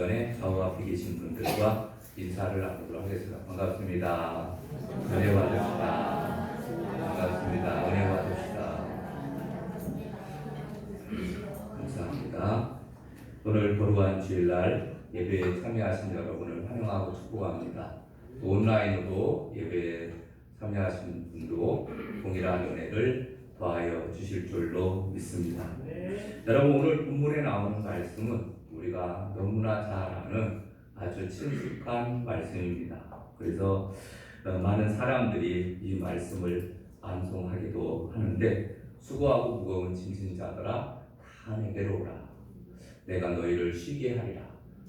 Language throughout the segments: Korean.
전에 좌우 앞에 계신 분들과 인사를 나누도록 하겠습니다. 반갑습니다. 은혜 받으시다. 반갑습니다. 은혜 받으시다. 감사합니다. 오늘 거룩한 주일날 예배에 참여하신 여러분을 환영하고 축복합니다. 온라인으로 예배에 참여하신 분도 동일한 은혜를 더하여 주실 줄로 믿습니다. 여러분, 오늘 본문에 나오는 말씀은 우리가 너무나 잘 아는 아주 친숙한 말씀입니다. 그래서 많은 사람들이 이 말씀을 암송하기도 하는데, 수고하고 무거운 짐진 자들아 다 내게로 오라. 내가 너희를 쉬게 하리라.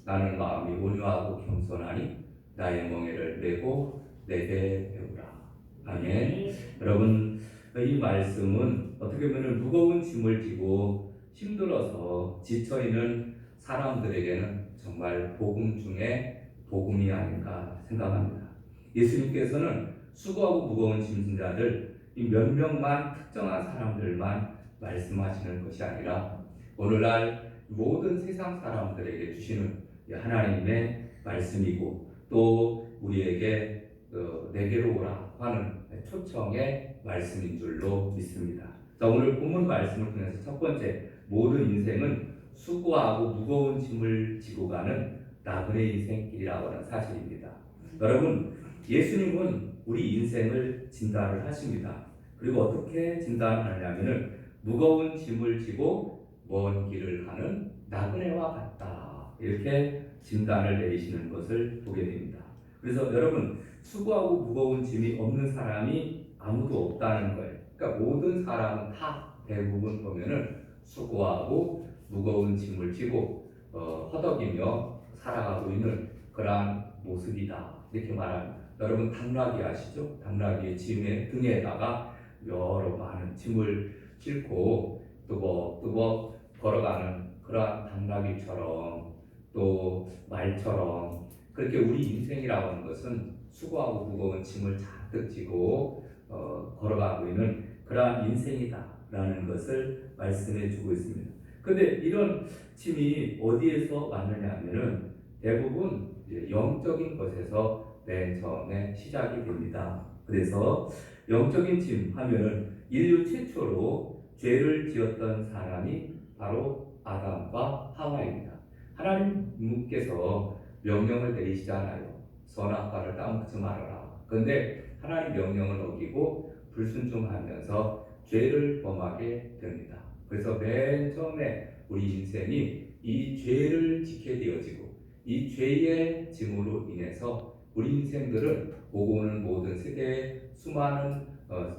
나는 마음이 온유하고 겸손하니 나의 멍에를 메고 내게 배우라. 아멘. 여러분, 이 말씀은 어떻게 보면 무거운 짐을 지고 힘들어서 지쳐있는 사람들에게는 정말 복음 중에 복음이 아닌가 생각합니다. 예수님께서는 수고하고 무거운 짐진 자들, 이 몇 명만, 특정한 사람들만 말씀하시는 것이 아니라 오늘날 모든 세상 사람들에게 주시는 하나님의 말씀이고, 또 우리에게 내게로 오라 하는 초청의 말씀인 줄로 믿습니다. 자, 오늘 본문 말씀을 통해서 첫 번째, 모든 인생은 수고하고 무거운 짐을 지고 가는 나그네 인생길이라고 하는 사실입니다. 여러분, 예수님은 우리 인생을 진단을 하십니다. 그리고 어떻게 진단하냐면은 무거운 짐을 지고 먼 길을 가는 나그네와 같다, 이렇게 진단을 내리시는 것을 보게 됩니다. 그래서 여러분, 수고하고 무거운 짐이 없는 사람이 아무도 없다는 거예요. 그러니까 모든 사람은 다 대부분 보면은 수고하고 무거운 짐을 지고 허덕이며 살아가고 있는 그러한 모습이다, 이렇게 말합니다. 여러분, 당나귀 아시죠? 당나귀의 짐의 등에다가 여러 많은 짐을 싣고 뜨벅뜨벅 걸어가는 그러한 당나귀처럼, 또 말처럼, 그렇게 우리 인생이라고 하는 것은 수고하고 무거운 짐을 잔뜩 지고 걸어가고 있는 그러한 인생이다라는 것을 말씀해 주고 있습니다. 근데 이런 짐이 어디에서 왔느냐 하면은 대부분 영적인 것에서 맨 처음에 시작이 됩니다. 그래서 영적인 짐 하면은 인류 최초로 죄를 지었던 사람이 바로 아담과 하와입니다. 하나님께서 명령을 내리시잖아요. 선악과를 따먹지 말아라. 그런데 하나님 명령을 어기고 불순종하면서 죄를 범하게 됩니다. 그래서 맨 처음에 우리 인생이 이 죄를 지게 되어지고, 이 죄의 짐으로 인해서 우리 인생들은 오고 오는 모든 세대의 수많은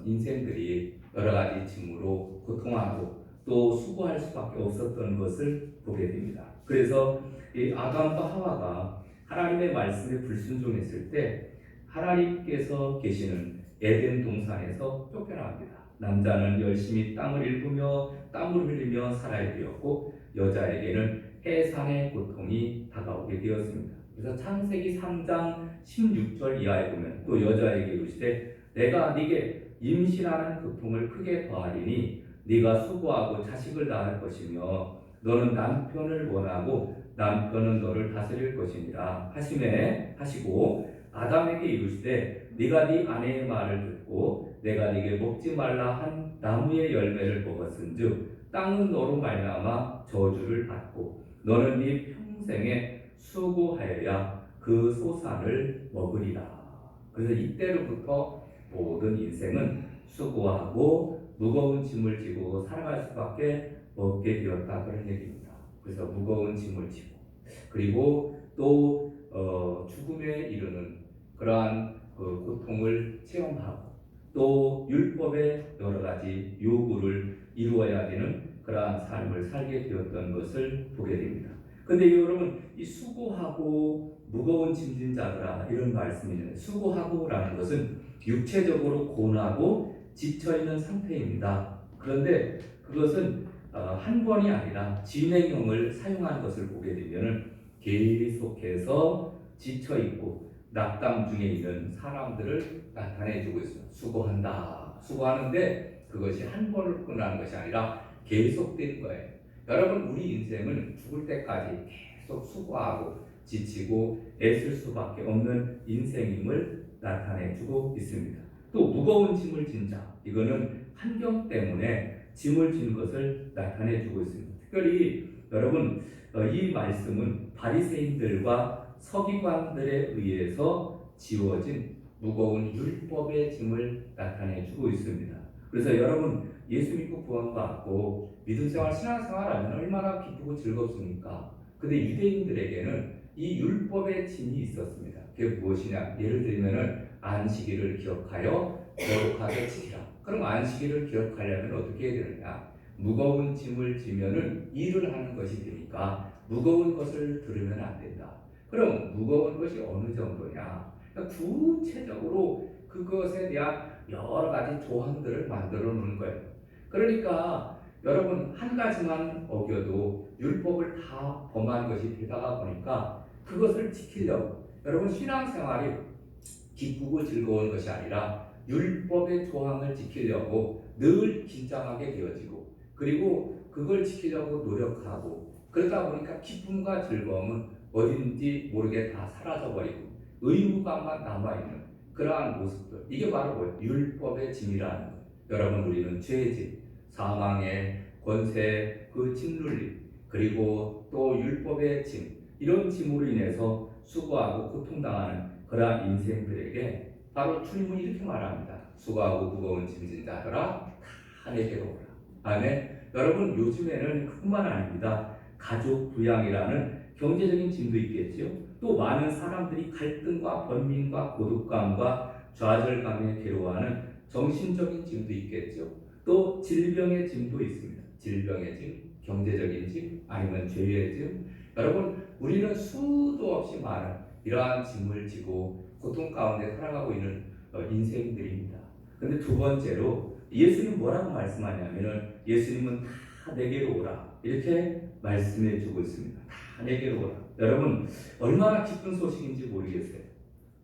인생들이 여러 가지 짐으로 고통하고 또 수고할 수밖에 없었던 것을 보게 됩니다. 그래서 이 아담과 하와가 하나님의 말씀에 불순종했을 때 하나님께서 계시는 에덴 동산에서 쫓겨납니다. 남자는 열심히 땅을 일구며 땀을 흘리며 살아야 되었고, 여자에게는 해산의 고통이 다가오게 되었습니다. 그래서 창세기 3장 16절 이하에 보면 또 여자에게 이르시되 내가 네게 임신하는 고통을 크게 더하리니 네가 수고하고 자식을 낳을 것이며 너는 남편을 원하고 남편은 너를 다스릴 것이니라 하시고, 아담에게 이르시되 네가 네 아내의 말을 듣고 내가 네게 먹지 말라 한 나무의 열매를 먹었은즉 땅은 너로 말미암아 저주를 받고 너는 네 평생에 수고하여야 그 소산을 먹으리라. 그래서 이때로부터 모든 인생은 수고하고 무거운 짐을 지고 살아갈 수밖에 없게 되었다, 그런 얘기입니다. 그래서 무거운 짐을 지고, 그리고 또 죽음에 이르는 그러한 고통을 체험하고, 또 율법의 여러 가지 요구를 이루어야 되는 그러한 삶을 살게 되었던 것을 보게 됩니다. 근데 여러분, 이 수고하고 무거운 짐진 자들아, 이런 말씀이잖아요. 수고하고라는 것은 육체적으로 고나고 지쳐있는 상태입니다. 그런데 그것은 한 번이 아니라 진행형을 사용한 것을 보게 되면 계속해서 지쳐있고 낙담 중에 있는 사람들을 나타내주고 있어요. 수고한다, 수고하는데 그것이 한 번을 끝나는 것이 아니라 계속된 거예요. 여러분, 우리 인생은 죽을 때까지 계속 수고하고 지치고 애쓸 수밖에 없는 인생임을 나타내주고 있습니다. 또 무거운 짐을 진 자, 이거는 환경 때문에 짐을 진 것을 나타내주고 있습니다. 특별히 여러분 이 말씀은 바리새인들과 서기관들에 의해서 지워진 무거운 율법의 짐을 나타내주고 있습니다. 그래서 여러분 예수 믿고 구원받고 믿음 생활, 신앙 생활하면 얼마나 기쁘고 즐겁습니까? 근데 유대인들에게는 이 율법의 짐이 있었습니다. 그게 무엇이냐? 예를 들면은 안식일을 기억하여 거룩하게 지키라. 그럼 안식일을 기억하려면 어떻게 해야 되느냐? 무거운 짐을 지면은 일을 하는 것이 되니까 무거운 것을 들으면 안 된다. 그럼 무거운 것이 어느 정도냐? 그러니까 구체적으로 그것에 대한 여러 가지 조항들을 만들어 놓은 거예요. 그러니까 여러분 한 가지만 어겨도 율법을 다 범한 것이 되다가 보니까 그것을 지키려고 여러분 신앙생활이 기쁘고 즐거운 것이 아니라 율법의 조항을 지키려고 늘 긴장하게 되어지고 그리고 그걸 지키려고 노력하고 그러다 보니까 기쁨과 즐거움은 어딘지 모르게 다 사라져버리고 의무감만 남아있는 그러한 모습들, 이게 바로 뭐예요? 율법의 짐이라는 거예요. 여러분 우리는 죄의 짐, 사망의 권세, 그 짓눌림, 그리고 또 율법의 짐, 이런 짐으로 인해서 수고하고 고통당하는 그러한 인생들에게 바로 주님은 이렇게 말합니다. 수고하고 무거운 짐진 자들아 다 내게로 오라. 아멘. 여러분 요즘에는 그뿐만 아닙니다. 가족 부양이라는 경제적인 짐도 있겠죠. 또 많은 사람들이 갈등과 번민과 고독감과 좌절감에 괴로워하는 정신적인 짐도 있겠죠. 또 질병의 짐도 있습니다. 질병의 짐, 경제적인 짐, 아니면 죄의 짐. 여러분 우리는 수도 없이 많은 이러한 짐을 지고 고통 가운데 살아가고 있는 인생들입니다. 근데 두 번째로 예수님 뭐라고 말씀하냐면은 예수님은 다 내게로 오라 이렇게 말씀해 주고 있습니다. 다 내게로 오라. 여러분 얼마나 기쁜 소식인지 모르겠어요.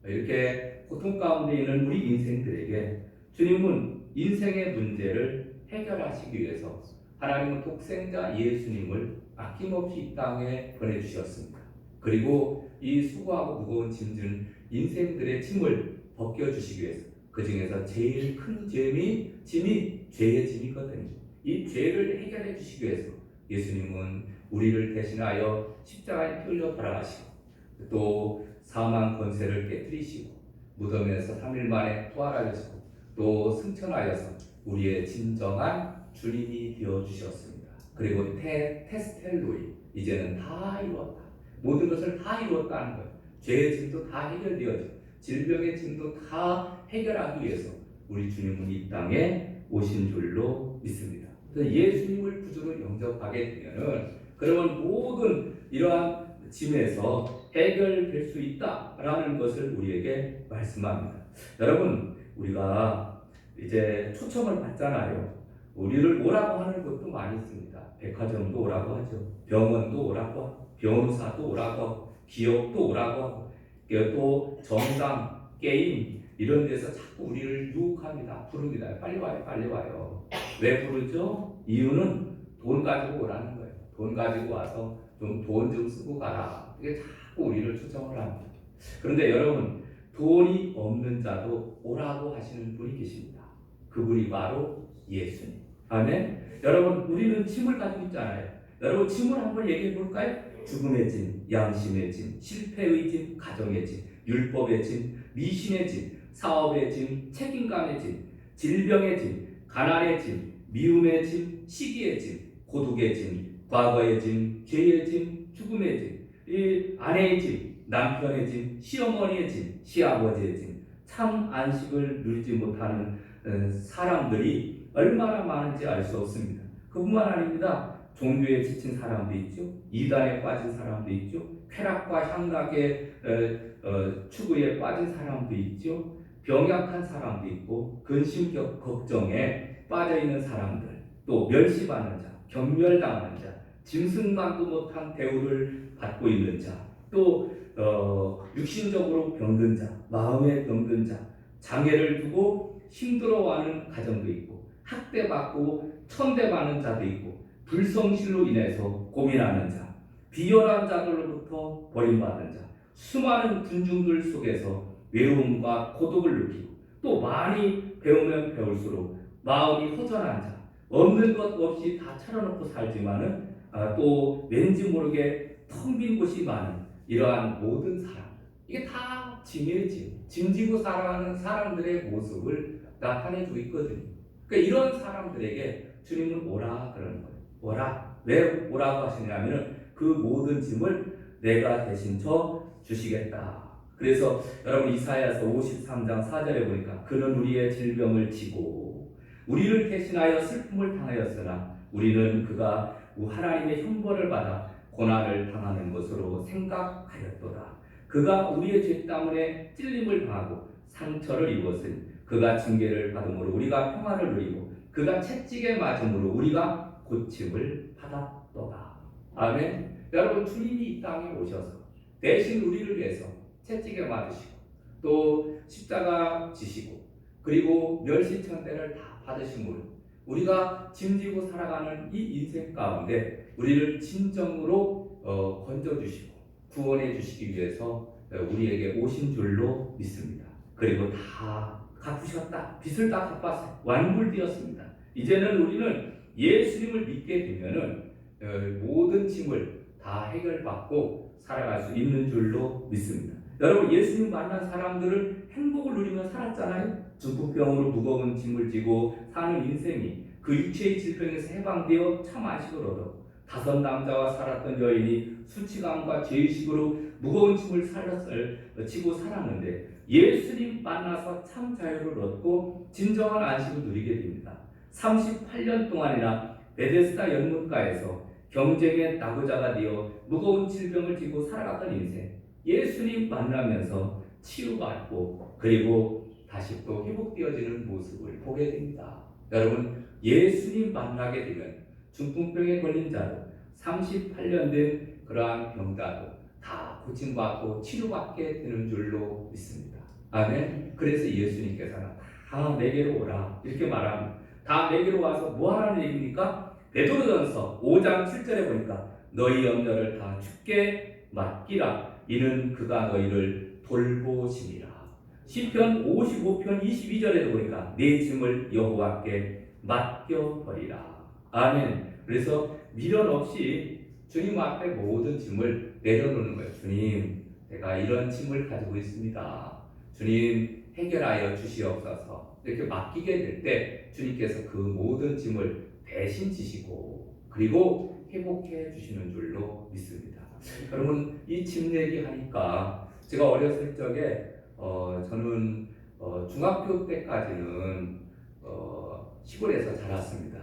이렇게 고통 가운데 있는 우리 인생들에게 주님은 인생의 문제를 해결하시기 위해서 하나님은 독생자 예수님을 아낌없이 이 땅에 보내주셨습니다. 그리고 이 수고하고 무거운 짐진 인생들의 짐을 벗겨주시기 위해서 그 중에서 제일 큰 짐이 죄의 짐이거든요. 이 죄를 해결해 주시기 위해서 예수님은 우리를 대신하여 십자가에 피 흘려 돌아가시고 또 사망 권세를 깨뜨리시고 무덤에서 3일 만에 부활하셨고 또 승천하여서 우리의 진정한 주님이 되어주셨습니다. 그리고 테스텔로이 이제는 다 이루었다. 모든 것을 다 이루었다는 거예요. 죄의 짐도 다 해결되어지고 질병의 짐도 다 해결하기 위해서 우리 주님은 이 땅에 오신 줄로 믿습니다. 그래서 예수님을 구주로 영접하게 되면은 그러면 모든 이러한 짐에서 해결될 수 있다라는 것을 우리에게 말씀합니다. 여러분 우리가 이제 초청을 받잖아요. 우리를 오라고 하는 곳도 많이 있습니다. 백화점도 오라고 하죠. 병원도 오라고 하고 변호사도 오라고 하고 기업도 오라고 하고 또 정당, 게임 이런 데서 자꾸 우리를 유혹합니다. 부릅니다. 빨리 와요, 빨리 와요. 왜 부르죠? 이유는 돈 가지고 오라는 거예요. 돈 가지고 와서 돈 좀 쓰고 가라. 이게 자꾸 우리를 초청을 합니다. 그런데 여러분 돈이 없는 자도 오라고 하시는 분이 계십니다. 그분이 바로 예수님. 아멘. 여러분 우리는 짐을 가지고 있잖아요. 여러분 짐을 한번 얘기해 볼까요? 죽음의 짐, 양심의 짐, 실패의 짐, 가정의 짐, 율법의 짐, 미신의 짐, 사업의 짐, 책임감의 짐, 질병의 짐, 가난의 짐, 미움의 짐, 시기의 짐, 고독의 짐, 과거의 짐, 죄의 짐, 죽음의 짐, 이 아내의 짐, 남편의 짐, 시어머니의 짐, 시아버지의 짐, 참 안식을 누리지 못하는 사람들이 얼마나 많은지 알 수 없습니다. 그뿐만 아닙니다. 종교에 지친 사람도 있죠. 이단에 빠진 사람도 있죠. 쾌락과 향락의 추구에 빠진 사람도 있죠. 병약한 사람도 있고 근심 걱정에 빠져있는 사람들, 또 멸시받는 자, 경멸당하는 자, 짐승만도 못한 대우를 받고 있는 자, 또 육신적으로 병든 자, 마음에 병든 자, 장애를 두고 힘들어하는 가정도 있고 학대받고 천대받는 자도 있고 불성실로 인해서 고민하는 자, 비열한 자들로부터 하나님으로부터 버림받은 자, 수많은 군중들 속에서 외로움과 고독을 느끼고 또 많이 배우면 배울수록 마음이 허전한 자, 없는 것 없이 다 차려놓고 살지만은 또 왠지 모르게 텅 빈 곳이 많은 이러한 모든 사람, 이게 다 짐이에요. 짐 지고 살아가는 사람들의 모습을 나타내주고 있거든요. 그러니까 이런 사람들에게 주님은 오라 그러는 거예요. 오라. 왜 오라고 하시냐면은 그 모든 짐을 내가 대신 져 주시겠다. 그래서 여러분 이사야서 53장 4절에 보니까 그는 우리의 질병을 지고 우리를 대신하여 슬픔을 당하였으나 우리는 그가 하나님의 형벌을 받아 고난을 당하는 것으로 생각하였도다. 그가 우리의 죄 때문에 찔림을 당하고 상처를 입었으니 그가 징계를 받음으로 우리가 평안을 누리고 그가 채찍에 맞음으로 우리가 고침을 받았도다. 아멘. 여러분 주님이 이 땅에 오셔서 대신 우리를 위해서 채찍에 맞으시고 또 십자가 지시고 그리고 멸시천대를 다 받으심으로 우리가 짐지고 살아가는 이 인생 가운데 우리를 진정으로 건져주시고 구원해 주시기 위해서 우리에게 오신 줄로 믿습니다. 그리고 다 갚으셨다. 빚을 다 갚았어요. 완불되었습니다. 이제는 우리는 예수님을 믿게 되면은 모든 짐을 다 해결받고 살아갈 수 있는 줄로 믿습니다. 여러분 예수님 만난 사람들은 행복을 누리며 살았잖아요. 중풍병으로 무거운 짐을 지고 사는 인생이 그 육체의 질병에서 해방되어 참 안식을 얻어 5 남자와 살았던 여인이 수치감과 죄의식으로 무거운 짐을 지고 살았는데 예수님 만나서 참 자유를 얻고 진정한 안식을 누리게 됩니다. 38년 동안이나 베데스다 연못가에서 경쟁의 나고자가 되어 무거운 질병을 지고 살아갔던 인생, 예수님 만나면서 치유받고 그리고 다시 또 회복되어지는 모습을 보게 됩니다. 여러분 예수님 만나게 되면 중풍병에 걸린 자도 38년 된 그러한 병자도 다 고침받고 치료받게 되는 줄로 믿습니다. 아멘. 그래서 예수님께서는 다 내게로 오라 이렇게 말합니다. 다 내게로 와서 뭐 하라는 얘기입니까? 베드로전서 5장 7절에 보니까 너희 염려를 다 주께 맡기라. 이는 그가 너희를 돌보시니라. 시편 55편 22절에도 보니까 내 짐을 여호와께 맡겨버리라. 아멘. 그래서 미련 없이 주님 앞에 모든 짐을 내려놓는 거예요. 주님, 내가 이런 짐을 가지고 있습니다. 주님, 해결하여 주시옵소서. 이렇게 맡기게 될 때 주님께서 그 모든 짐을 대신 지시고 그리고 회복해 주시는 줄로 믿습니다. 여러분, 이 짐 내기 하니까 제가 어렸을 적에 저는 중학교 때까지는 시골에서 자랐습니다.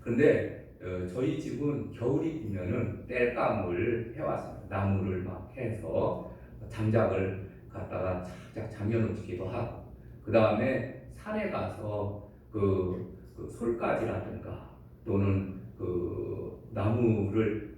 그런데 저희 집은 겨울이 되면은 땔감을 해왔습니다. 나무를 막 해서 장작을 갖다가 착착 잠겨놓기도 하고, 그 다음에 산에 가서 그 솔가지라든가 또는 그 나무를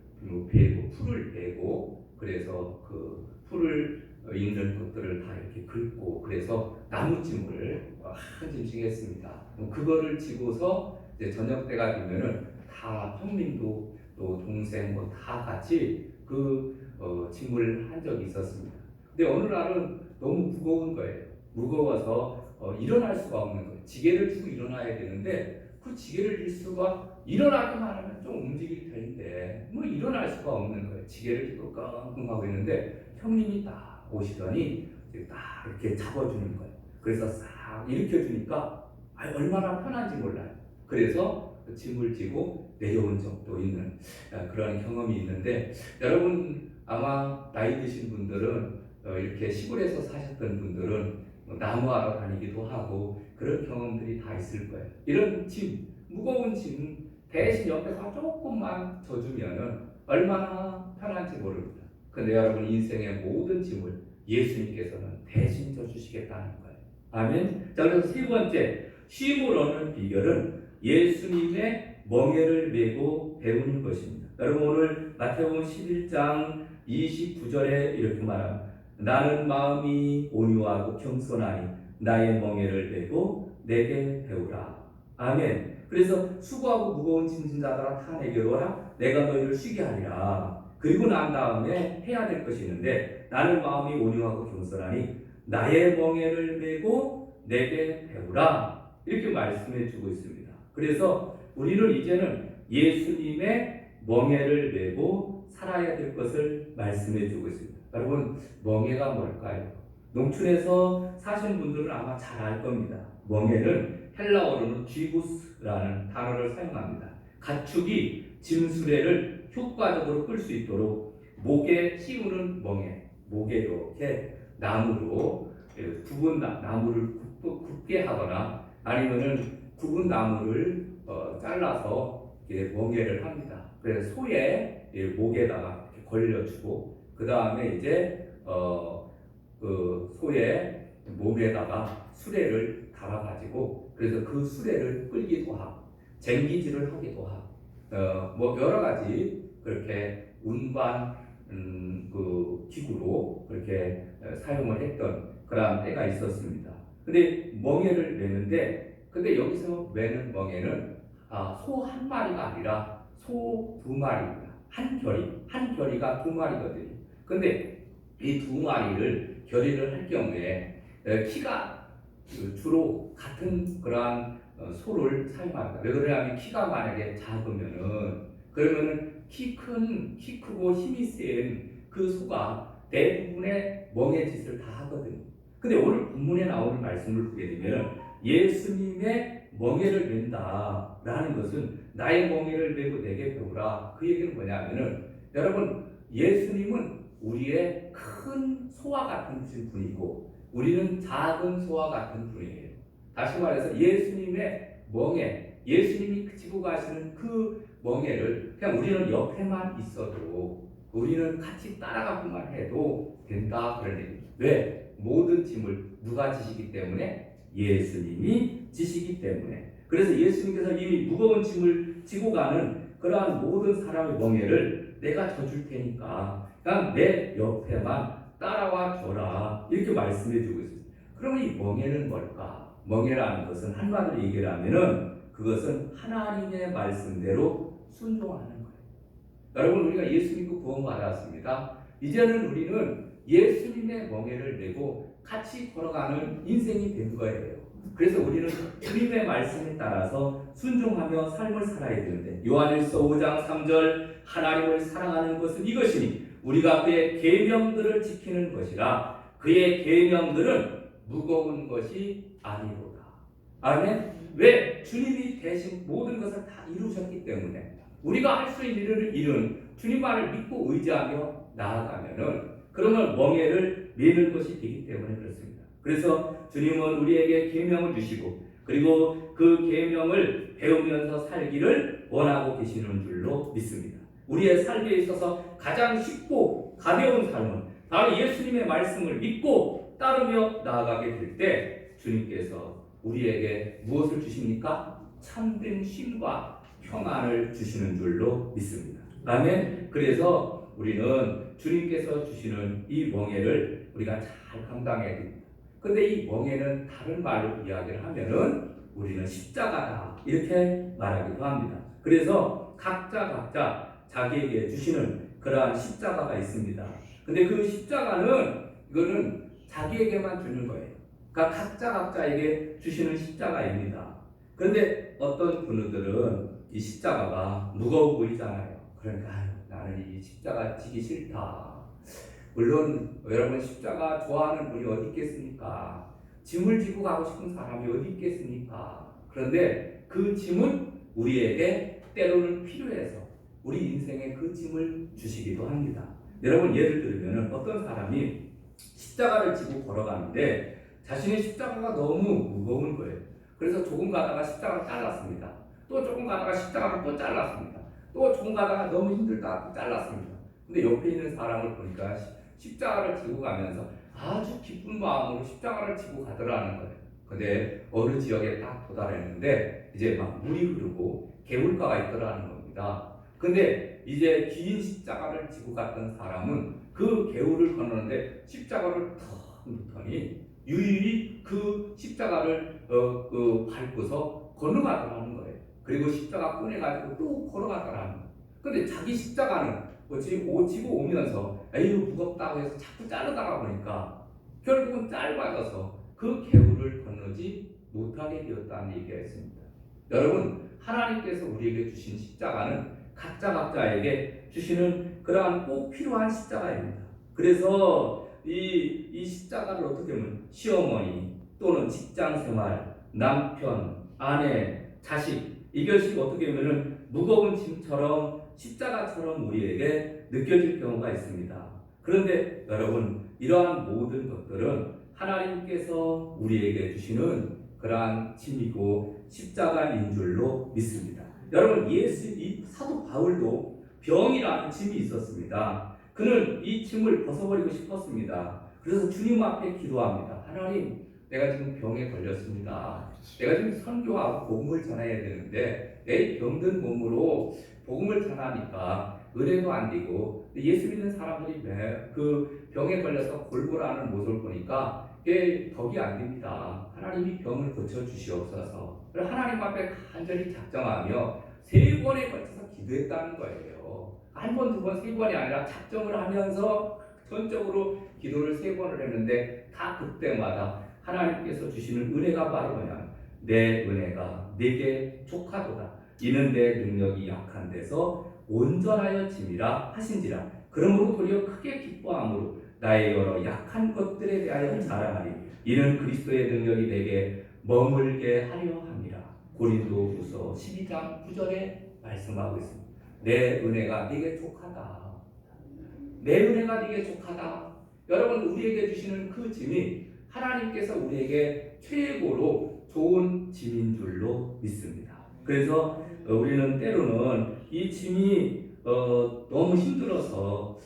베고 풀을 베고 그래서 그 풀을 있는 것들을 다 이렇게 긁고 그래서 나무찜을 한 짐씩 했습니다. 그거를 지고서 이제 저녁 때가 되면은 다 형님도 또 동생 뭐 다 같이 그 짐을 한 적이 있었습니다. 근데 어느 날은 너무 무거운 거예요. 무거워서 일어날 수가 없는 거예요. 지게를 주고 일어나야 되는데 그 지게를 들 수가 일어나기만 하면 좀 움직일 텐데 뭐 일어날 수가 없는 거예요. 지게를 들고 끙끙하고 있는데 형님이 딱 오시더니 딱 이렇게 잡아주는 거예요. 그래서 싹 일으켜주니까 얼마나 편한지 몰라요. 그래서 짐을 지고 내려온 적도 있는 그런 경험이 있는데, 여러분 아마 나이 드신 분들은 이렇게 시골에서 사셨던 분들은 나무하러 다니기도 하고 그런 경험들이 다 있을 거예요. 이런 짐, 무거운 짐 대신 옆에서 조금만 져주면은 얼마나 편한지 모릅니다. 근데 여러분 인생의 모든 짐을 예수님께서는 대신 져주시겠다는 거예요. 아멘. 자, 그래서 세 번째, 쉼을 얻는 비결은 예수님의 멍에를 메고 배우는 것입니다. 여러분 오늘 마태복음 11장 29절에 이렇게 말합니다. 나는 마음이 온유하고 겸손하니 나의 멍에를 메고 내게 배우라. 아멘. 그래서 수고하고 무거운 짐진 자들아 다 내게로 오라. 내가 너희를 쉬게 하리라. 그리고 난 다음에 해야 될 것이 있는데 나는 마음이 온유하고 겸손하니 나의 멍에를 메고 내게 배우라 이렇게 말씀해 주고 있습니다. 그래서 우리는 이제는 예수님의 멍에를 메고 살아야 될 것을 말씀해 주고 있습니다. 여러분 멍에가 뭘까요? 농촌에서 사시는 분들은 아마 잘 알 겁니다. 멍에는 헬라어로는 쥐구스라는 단어를 사용합니다. 가축이 짐수레를 효과적으로 끌 수 있도록 목에 씌우는 멍에, 목에 이렇게 나무로 굵은 나무를 굵게 하거나 아니면은 굵은 나무를 잘라서 멍에를 합니다. 그래서 소의 목에다가 이렇게 걸려주고 그 다음에 이제 그 소의 몸에다가 수레를 달아가지고 그래서 그 수레를 끌기도 하고 쟁기질을 하기도 하고 뭐 여러 가지 그렇게 운반 그 기구로 그렇게 사용을 했던 그런 때가 있었습니다. 근데 멍에를 메는데 근데 여기서 메는 멍에는 소 한 마리가 아니라 소 두 마리입니다. 한 결이가 두 마리거든요. 근데 이 두 마리를 결의를 할 경우에 키가 주로 같은 그러한 소를 사용합니다. 왜 그러냐면 키가 만약에 작으면은 그러면은 키 크고 힘이 센 그 소가 대부분의 멍에 짓을 다 하거든요. 근데 오늘 본문에 나오는 말씀을 보게 되면 예수님의 멍에를 맨다라는 것은 나의 멍에를 메고 내게 배우라. 그 얘기는 뭐냐면은 여러분 예수님은 우리의 큰 소와 같은 분이고 우리는 작은 소와 같은 분이에요. 다시 말해서 예수님의 멍에, 예수님이 지고 가시는 그 멍에를 그냥 우리는 옆에만 있어도 우리는 같이 따라가기만 해도 된다 그런 얘기입니다. 왜? 모든 짐을 누가 지시기 때문에? 예수님이 지시기 때문에. 그래서 예수님께서 이미 무거운 짐을 지고 가는 그러한 모든 사람의 멍에를 내가 져줄 테니까 그냥 내 옆에만 따라와 줘라 이렇게 말씀해 주고 있습니다. 그러면 이 멍에는 뭘까? 멍에라는 것은 한마디로 얘기를 하면은 그것은 하나님의 말씀대로 순종하는 거예요. 여러분 우리가 예수님도 구원받았습니다. 이제는 우리는 예수님의 멍에를 메고 같이 걸어가는 인생이 된 거예요. 그래서 우리는 주님의 말씀에 따라서 순종하며 삶을 살아야 되는데 요한일서 5장 3절 하나님을 사랑하는 것은 이것이니 우리가 그의 계명들을 지키는 것이라 그의 계명들은 무거운 것이 아니로다. 아멘. 왜? 주님이 대신 모든 것을 다 이루셨기 때문에 우리가 할 수 있는 일은 주님만을 믿고 의지하며 나아가면은 그러면 멍에를 메는 것이 되기 때문에 그렇습니다. 그래서 주님은 우리에게 계명을 주시고 그리고 그 계명을 배우면서 살기를 원하고 계시는 줄로 믿습니다. 우리의 삶에 있어서 가장 쉽고 가벼운 삶은 바로 예수님의 말씀을 믿고 따르며 나아가게 될 때 주님께서 우리에게 무엇을 주십니까? 참된 쉼과 평안을 주시는 줄로 믿습니다. 아멘. 그래서 우리는 주님께서 주시는 이 멍에를 우리가 잘 감당해야 됩니다. 근데 이 멍에는 다른 말로 이야기를 하면은 우리는 십자가다 이렇게 말하기도 합니다. 그래서 각자 자기에게 주시는 그러한 십자가가 있습니다. 근데 그 십자가는 이거는 자기에게만 주는 거예요. 그러니까 각자에게 주시는 십자가입니다. 그런데 어떤 분들은 이 십자가가 무거워 보이잖아요. 그러니까 나는 이 십자가 지기 싫다. 물론 여러분 십자가 좋아하는 분이 어디 있겠습니까? 짐을 지고 가고 싶은 사람이 어디 있겠습니까? 그런데 그 짐은 우리에게 때로는 필요해서 우리 인생에 그 짐을 주시기도 합니다. 여러분 예를 들면 어떤 사람이 십자가를 지고 걸어가는데 자신의 십자가가 너무 무거운 거예요. 그래서 조금 가다가 십자가를 잘랐습니다. 또 조금 가다가 십자가를 또 잘랐습니다. 또 조금 가다가 너무 힘들다 또 잘랐습니다. 근데 옆에 있는 사람을 보니까 십자가를 지고 가면서 아주 기쁜 마음으로 십자가를 지고 가더라는 거예요. 근데 어느 지역에 딱 도달했는데 이제 막 물이 흐르고 개울가가 있더라는 겁니다. 근데 이제 긴 십자가를 지고 갔던 사람은 그 개울을 건너는데 십자가를 턱 놓더니 유일히 그 십자가를 밟고서 건너가더라는 거예요. 그리고 십자가 꺼내가지고 또 걸어가더라는 거예요. 근데 자기 십자가는 지고 오면서 에휴 무겁다고 해서 자꾸 자르다가 보니까 결국은 짧아져서 그 개울을 건너지 못하게 되었다는 얘기가 있습니다. 여러분, 하나님께서 우리에게 주신 십자가는 각자에게 주시는 그러한 꼭 필요한 십자가입니다. 그래서 이 십자가를 어떻게 보면 시어머니 또는 직장생활, 남편, 아내, 자식, 이것이 어떻게 보면 무거운 짐처럼 십자가처럼 우리에게 느껴질 경우가 있습니다. 그런데 여러분, 이러한 모든 것들은 하나님께서 우리에게 주시는 그러한 짐이고 십자가인 줄로 믿습니다. 여러분, 이 사도 바울도 병이라는 짐이 있었습니다. 그는 이 짐을 벗어버리고 싶었습니다. 그래서 주님 앞에 기도합니다. 하나님, 내가 지금 병에 걸렸습니다. 내가 지금 선교하고 복음을 전해야 되는데 내 병든 몸으로 복음을 전하니까 은혜도 안 되고 예수 믿는 사람들이 그 병에 걸려서 골골하는 모습을 보니까 그게 덕이 안 됩니다. 하나님이 병을 고쳐주시옵소서. 하나님 앞에 간절히 작정하며 3번에 걸쳐서 기도했다는 거예요. 한 번, 두 번, 3번이 아니라 작정을 하면서 전적으로 기도를 3번을 했는데 다 그때마다 하나님께서 주시는 은혜가 바로 뭐냐, 내 은혜가 내게 족하도다. 이는 내 능력이 약한 데서 온전하여 짐이라 하신지라. 그러므로 도리어 크게 기뻐함으로 나의 여러 약한 것들에 대하여 자랑하리. 이는 그리스도의 능력이 내게 머물게 하려 함이라. 고린도후서 12장 9절에 말씀하고 있습니다. 내 은혜가 네게 족하다. 내 은혜가 네게 족하다. 여러분, 우리에게 주시는 그 짐이 하나님께서 우리에게 최고로 좋은 짐인 줄로 믿습니다. 그래서 우리는 때로는 이 짐이 너무 힘들어서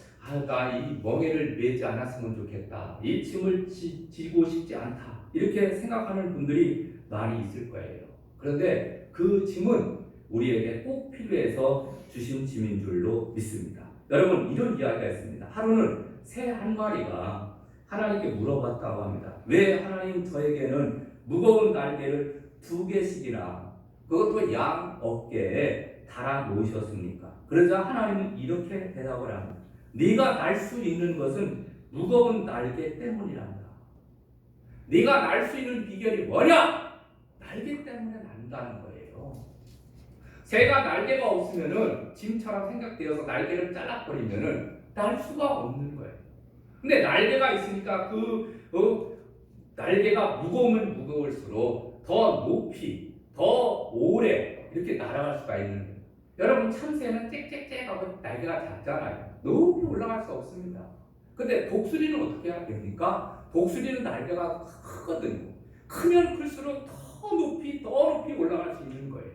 나 이 멍에를 메지 않았으면 좋겠다. 이 짐을 지고 싶지 않다. 이렇게 생각하는 분들이 많이 있을 거예요. 그런데 그 짐은 우리에게 꼭 필요해서 주신 짐인 줄로 믿습니다. 여러분, 이런 이야기가 있습니다. 하루는 새 한 마리가 하나님께 물어봤다고 합니다. 왜 하나님 저에게는 무거운 날개를 2개씩이나 그것도 양 어깨에 달아 놓으셨습니까? 그러자 하나님은 이렇게 대답을 합니다. 네가 날 수 있는 것은 무거운 날개 때문이란다. 네가 날 수 있는 비결이 뭐냐? 날개 때문에 난다는 거예요. 새가 날개가 없으면은 짐처럼 생각되어서 날개를 잘라버리면은 날 수가 없는 거예요. 근데 날개가 있으니까 날개가 무거우면 무거울수록 더 높이, 더 오래 이렇게 날아갈 수가 있는 거예요. 여러분, 참새는 짹짹짹하고 날개가 작잖아요. 높이 올라갈 수 없습니다. 근데 독수리는 어떻게 해야 됩니까? 독수리는 날개가 크거든요. 크면 클수록 더 높이 올라갈 수 있는 거예요.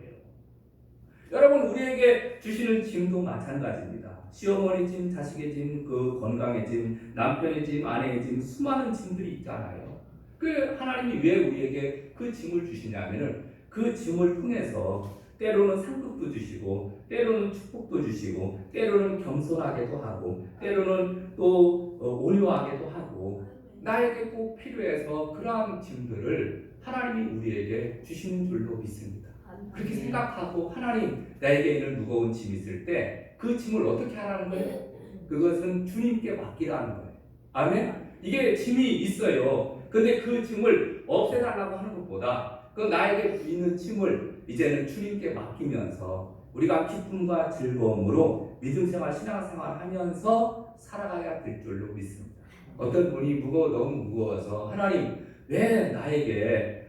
여러분, 우리에게 주시는 짐도 마찬가지입니다. 시어머니 짐, 자식의 짐, 그 건강의 짐, 남편의 짐, 아내의 짐, 수많은 짐들이 있잖아요. 그 하나님이 왜 우리에게 그 짐을 주시냐면은 그 짐을 통해서 때로는 상급도 주시고, 때로는 축복도 주시고, 때로는 겸손하게도 하고, 때로는 또 온유하게도 하고, 나에게 꼭 필요해서 그러한 짐들을 하나님이 우리에게 주시는 줄로 믿습니다. 그렇게 생각하고 하나님, 나에게 있는 무거운 짐이 있을 때 그 짐을 어떻게 하라는 거예요? 그것은 주님께 맡기라는 거예요. 아멘? 이게 짐이 있어요. 근데 그 짐을 없애달라고 하는 것보다 그 나에게 있는 짐을 이제는 주님께 맡기면서 우리가 기쁨과 즐거움으로 믿음생활, 신앙생활 하면서 살아가야 될 줄로 믿습니다. 어떤 분이 너무 무거워서 하나님, 왜 나에게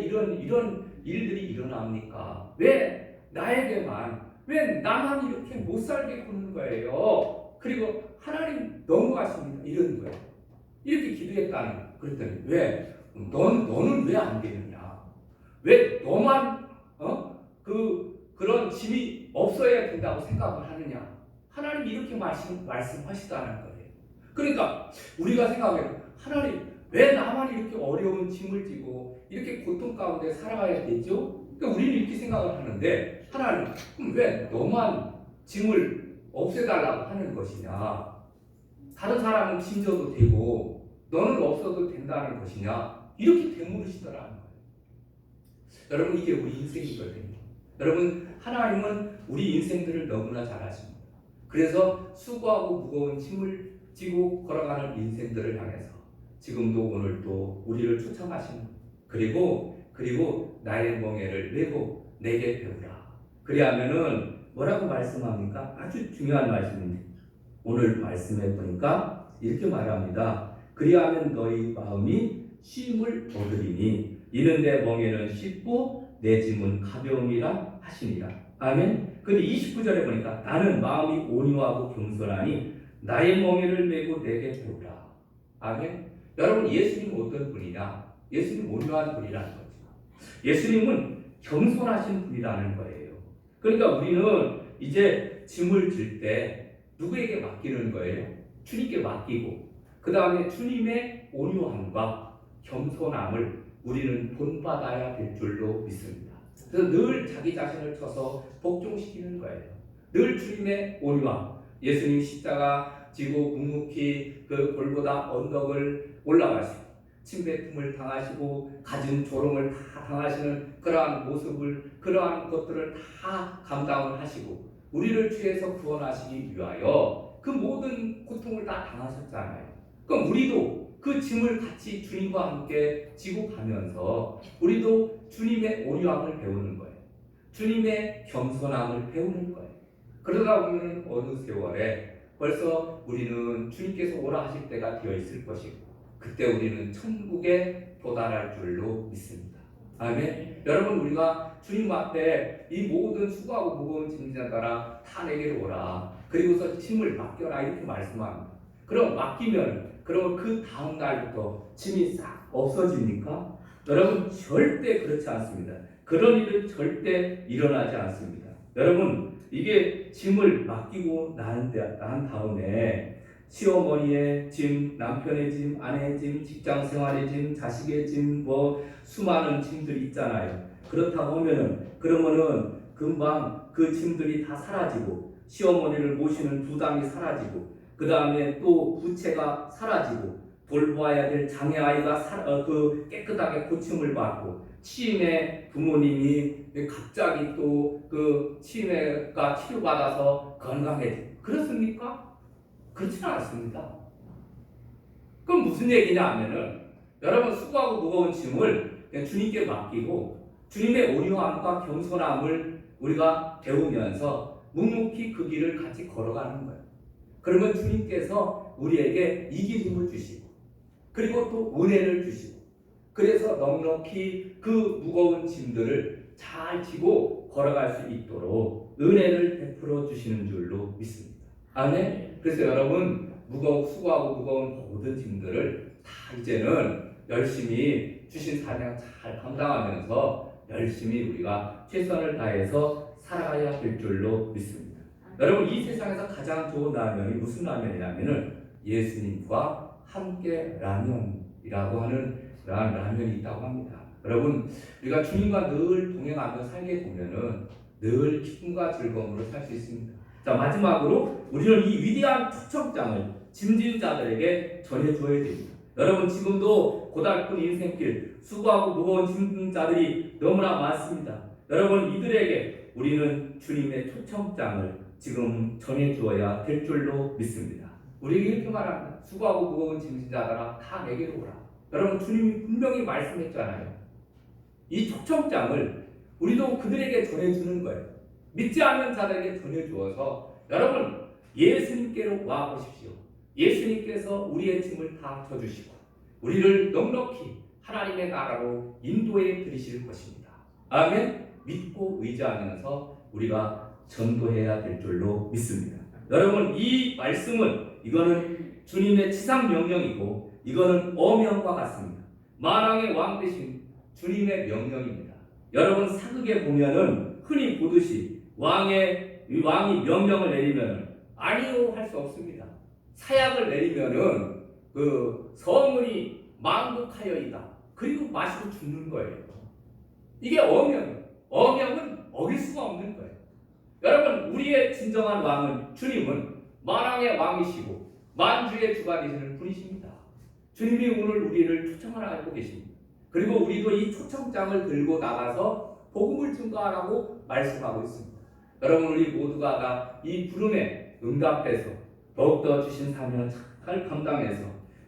이런 일들이 일어납니까? 왜 나만 이렇게 못 살게 하는 거예요? 그리고 하나님 너무하십니다. 이런 거예요. 이렇게 기도했다는 거예요. 그랬더니 왜? 너는 왜 안 되느냐? 왜 너만 그런 짐이 없어야 된다고 생각을 하느냐? 하나님이 이렇게 말씀하시다는 거예요. 그러니까 우리가 생각해요. 하나님, 왜 나만 이렇게 어려운 짐을 지고 이렇게 고통 가운데 살아가야 되죠? 그러니까 우리는 이렇게 생각을 하는데 하나님, 그럼 왜 너만 짐을 없애달라고 하는 것이냐? 다른 사람은 짐 져도 되고 너는 없어도 된다는 것이냐? 이렇게 되물으시더라는 거예요. 여러분, 이게 우리 인생이거든요. 여러분, 하나님은 우리 인생들을 너무나 잘 아십니다. 그래서 수고하고 무거운 짐을 지고 걸어가는 인생들을 향해서 지금도 오늘도 우리를 초청하시는, 그리고 나의 멍에를 메고 내게 배우라. 그리하면은 뭐라고 말씀합니까? 아주 중요한 말씀입니다. 오늘 말씀해 보니까 이렇게 말합니다. 그리하면 너희 마음이 쉼을 얻으리니 이는 내 멍에는 쉽고 내 짐은 가벼움이라 하시니라. 아멘. 근데 29절에 보니까 나는 마음이 온유하고 겸손하니 나의 멍에를 메고 내게 배우라. 아멘. 여러분, 예수님은 어떤 분이냐? 예수님 온유한 분이라는 거죠. 예수님은 겸손하신 분이라는 거예요. 그러니까 우리는 이제 짐을 질 때 누구에게 맡기는 거예요? 주님께 맡기고, 그 다음에 주님의 온유함과 겸손함을 우리는 본받아야 될 줄로 믿습니다. 그래서 늘 자기 자신을 쳐서 복종시키는 거예요. 늘 주님의 온유함, 예수님 십자가 지고 묵묵히 그 골고다 언덕을 올라가시고 침뱉음을 당하시고 갖은 조롱을 다 당하시는 그러한 모습을, 그러한 것들을 다 감당을 하시고 우리를 죄에서 구원하시기 위하여 그 모든 고통을 다 당하셨잖아요. 그럼 우리도 그 짐을 같이 주님과 함께 지고 가면서 우리도 주님의 온유함을 배우는 거예요. 주님의 겸손함을 배우는 거예요. 그러다 보면 어느 세월에 벌써 우리는 주님께서 오라 하실 때가 되어 있을 것이고 그때 우리는 천국에 도달할 줄로 믿습니다. 아멘. 여러분, 우리가 주님 앞에 이 모든 수고하고 무거운 짐자들아 다 내게로 오라. 그리고서 짐을 맡겨라 이렇게 말씀합니다. 그럼 맡기면 그러면 그 다음 날부터 짐이 싹 없어집니까? 여러분, 절대 그렇지 않습니다. 그런 일은 절대 일어나지 않습니다. 여러분, 이게 짐을 맡기고 난 다음에 시어머니의 짐, 남편의 짐, 아내의 짐, 직장 생활의 짐, 자식의 짐, 수많은 짐들이 있잖아요. 그렇다고 그러면은 금방 그 짐들이 다 사라지고 시어머니를 모시는 부담이 사라지고 그 다음에 또 부채가 사라지고 돌보아야 될 장애아이가 그 깨끗하게 고침을 받고 치임에 부모님이 갑자기 또 그 치매가 치료받아서 건강해지고 그렇습니까? 그렇지는 않습니다. 그럼 무슨 얘기냐 하면은 여러분, 수고하고 무거운 짐을 주님께 맡기고 주님의 온유함과 겸손함을 우리가 배우면서 묵묵히 그 길을 같이 걸어가는 거예요. 그러면 주님께서 우리에게 이기림을 주시고 그리고 또 은혜를 주시고 그래서 넉넉히 그 무거운 짐들을 잘 지고 걸어갈 수 있도록 은혜를 베풀어 주시는 줄로 믿습니다. 아멘. 그래서 여러분, 수고하고 무거운 모든 짐들을 다 이제는 열심히 주신 사명 잘 감당하면서 열심히 우리가 최선을 다해서 살아가야 될 줄로 믿습니다. 여러분, 이 세상에서 가장 좋은 라면이 무슨 라면이냐면은 예수님과 함께 라면이라고 하는 그러한 라면이 있다고 합니다. 여러분, 우리가 주님과 늘 동행하며 살게 보면은 늘 기쁨과 즐거움으로 살 수 있습니다. 자, 마지막으로 우리는 이 위대한 초청장을 짐진 자들에게 전해줘야 됩니다. 여러분, 지금도 고달픈 인생길 수고하고 무거운 짐진 자들이 너무나 많습니다. 여러분, 이들에게 우리는 주님의 초청장을 지금 전해주어야 될 줄로 믿습니다. 우리에게 이렇게 말합니다. 수고하고 무거운 짐진 자들아 다 내게로 오라. 여러분, 주님이 분명히 말씀했잖아요. 이 초청장을 우리도 그들에게 전해주는 거예요. 믿지 않는 자들에게 전해주어서 여러분, 예수님께로 와보십시오. 예수님께서 우리의 짐을 다 져주시고 우리를 넉넉히 하나님의 나라로 인도해 드리실 것입니다. 아멘. 믿고 의지하면서 우리가 전도해야 될 줄로 믿습니다. 여러분, 이 말씀은 이거는 주님의 지상 명령이고 이거는 어명과 같습니다. 만왕의 왕 되신 주님의 명령입니다. 여러분, 사극에 보면은 흔히 보듯이 왕이 명령을 내리면 아니요 할 수 없습니다. 사약을 내리면은 그 성문이 망국하여이다. 그리고 마시고 죽는 거예요. 이게 어명은 어길 수가 없는 거예요. 여러분, 우리의 진정한 왕은 주님은 만왕의 왕이시고 만주의 주가 되시는 분이십니다. 주님이 오늘 우리를 초청을 하고 계십니다. 그리고 우리도 이 초청장을 들고 나가서 복음을 증거하라고 말씀하고 있습니다. 여러분, 우리 모두가 다 이 부름에 응답해서 더욱더 주신 사명을 잘 감당해서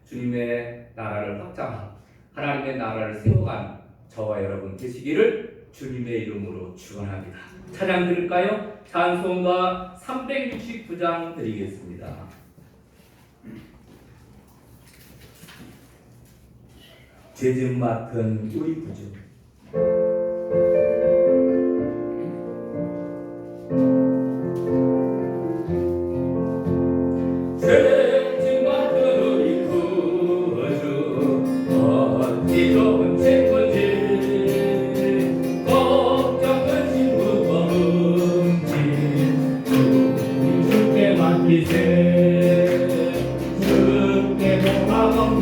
주님의 나라를 확장하고 하나님의 나라를 세워가는 저와 여러분 되시기를 주님의 이름으로 축원합니다. 찬양 드릴까요? 찬송가 369장 드리겠습니다. 죄짐 맡은 우리 구주 죄짐 맡은 우리 구주 어찌 좋은 책임질 걱정은 무거운지 주께 맡기세 주께 보람 없는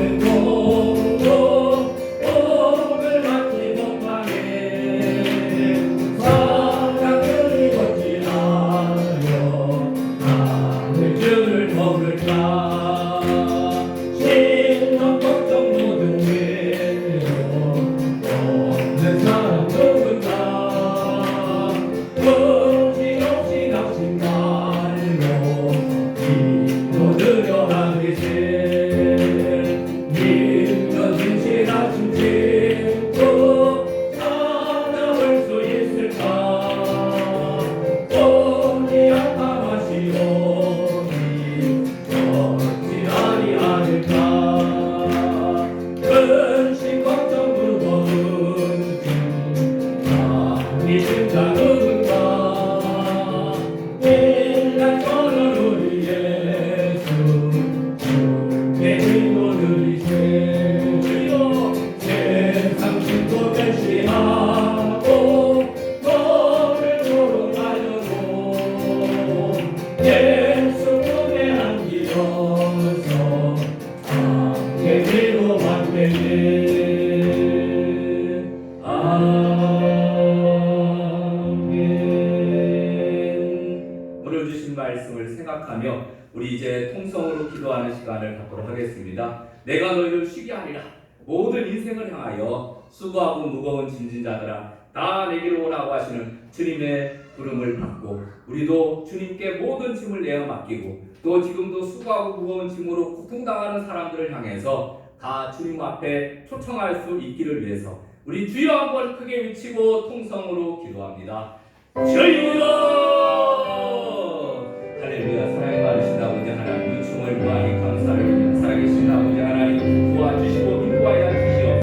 복을 맡기 못하네 사랑을 어찌하여 나를 주를 먹을까 신랑 걱정 모든 외로움 없는 사람 누군가 정신없이 낙심 말로 기도드려 하기세 믿는 진실하신 친구 찾아올 수 있을까 오니 아파하시오니 어찌 아니하실까 근심 걱정 무거운지 믿은 자 누군가 일날 전원 우리 예수 주께 기도 드리세 주여 세상 신도 멸시하고 너를 조롱하려고 예수 품에 안기어서 함께 위로받네 아멘. 오늘 주신 말씀을 생각하며 우리 이제 통성으로 기도하는 시간을 갖도록 하겠습니다. 내가 너희를 쉬게 하리라. 모든 인생을 향하여 수고하고 무거운 짐진 자들아 다 내게로 오라고 하시는 주님의 부름을 받고 우리도 주님께 모든 짐을 내어 맡기고 또 지금도 수고하고 무거운 짐으로 고통당하는 사람들을 향해서 다 주님 앞에 초청할 수 있기를 위해서 우리 주여 한번 크게 외치고 통성으로 기도합니다. 주여! 할렐루야. 사랑이 많으신 아버지 하나님, 춤을 구하니